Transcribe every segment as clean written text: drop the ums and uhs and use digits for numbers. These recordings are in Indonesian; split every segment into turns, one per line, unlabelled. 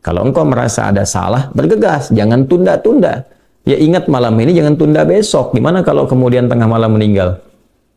Kalau engkau merasa ada salah, bergegas, jangan tunda-tunda. Ya ingat malam ini, jangan tunda besok. Gimana kalau kemudian tengah malam meninggal?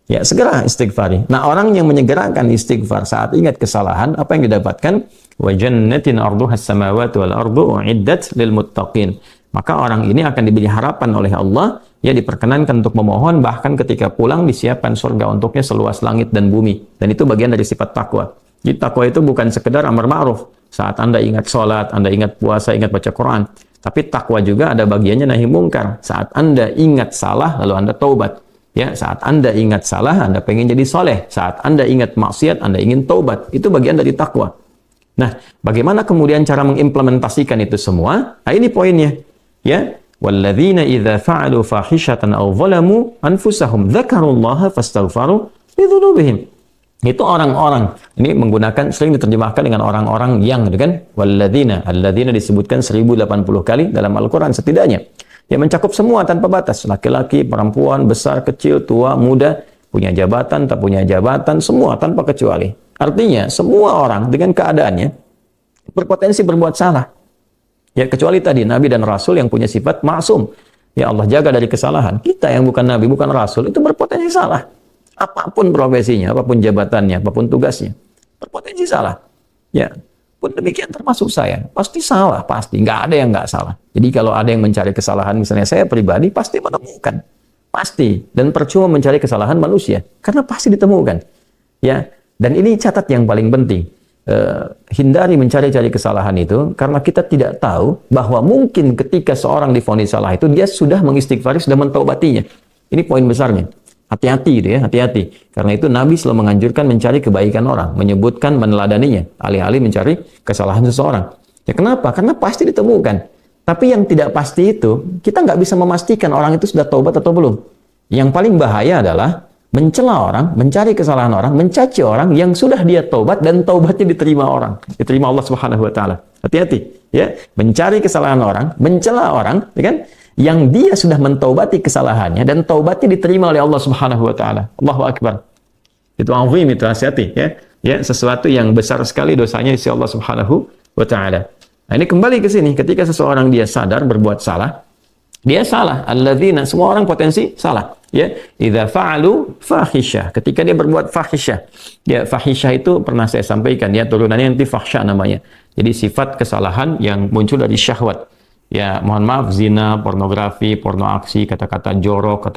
Ya segera istighfari. Nah orang yang menyegerakan istighfar saat ingat kesalahan, apa yang didapatkan? Wa jannatin arduhas samawati wal ardu uiddat lil muttaqin. Maka orang ini akan diberi harapan oleh Allah, ya diperkenankan untuk memohon, bahkan ketika pulang disiapkan surga untuknya seluas langit dan bumi. Dan itu bagian dari sifat takwa. Jadi takwa itu bukan sekedar amar ma'ruf. Saat Anda ingat sholat, Anda ingat puasa, ingat baca Quran. Tapi takwa juga ada bagiannya nahi mungkar. Saat Anda ingat salah, lalu Anda taubat. Ya, saat Anda ingat salah, Anda pengen jadi soleh. Saat Anda ingat maksiat, Anda ingin taubat. Itu bagian dari takwa. Nah, bagaimana kemudian cara mengimplementasikan itu semua? Nah, ini poinnya. Ya, walladzina idza fa'alu fahishatan aw zalamu anfusahum dzakarullaha fastaghfaru lidzunubihim. Itu orang-orang. Ini menggunakan, sering diterjemahkan dengan orang-orang yang, gitu kan? Walladzina, alladzina disebutkan 1080 kali dalam Al-Qur'an setidaknya. Ya mencakup semua tanpa batas, laki-laki, perempuan, besar, kecil, tua, muda, punya jabatan, tak punya jabatan, semua tanpa kecuali. Artinya semua orang dengan keadaannya berpotensi berbuat salah. Ya kecuali tadi Nabi dan Rasul yang punya sifat maksum. Ya Allah jaga dari kesalahan. Kita yang bukan Nabi, bukan Rasul itu berpotensi salah. Apapun profesinya, apapun jabatannya, apapun tugasnya, berpotensi salah. Ya. Pun demikian termasuk saya, pasti salah, pasti, nggak ada yang nggak salah. Jadi kalau ada yang mencari kesalahan, misalnya saya pribadi, pasti menemukan, pasti. Dan percuma mencari kesalahan manusia, karena pasti ditemukan. Ya, dan ini catat yang paling penting, hindari mencari-cari kesalahan itu, karena kita tidak tahu bahwa mungkin ketika seorang divonis salah itu, dia sudah mengistighfari, sudah mentaubatinya. Ini poin besarnya. Hati-hati gitu ya, hati-hati. Karena itu Nabi selalu menganjurkan mencari kebaikan orang, menyebutkan, meneladaninya, alih-alih mencari kesalahan seseorang. Ya kenapa? Karena pasti ditemukan. Tapi yang tidak pasti itu, kita nggak bisa memastikan orang itu sudah taubat atau belum. Yang paling bahaya adalah mencela orang, mencari kesalahan orang, mencaci orang yang sudah dia taubat dan taubatnya diterima orang, diterima Allah Subhanahu wa taala. Hati-hati ya, mencari kesalahan orang, mencela orang, ya kan? Yang dia sudah mentaubati kesalahannya dan taubatnya diterima oleh Allah Subhanahu wa taala. Allahu akbar. Itu azim, itu hati-hati ya. Ya, sesuatu yang besar sekali dosanya di sisi Allah Subhanahu wa taala. Nah, ini kembali ke sini, ketika seseorang dia sadar berbuat salah, dia salah. Alladzina, semua orang potensi salah. Ya, idza fa'alu fahisyah, ketika dia berbuat fahisyah. Ya, fahisyah itu pernah saya sampaikan ya, turunannya nanti fahsya namanya. Jadi sifat kesalahan yang muncul dari syahwat. Ya, mohon maaf, zina, pornografi, porno aksi, kata-kata jorok, kata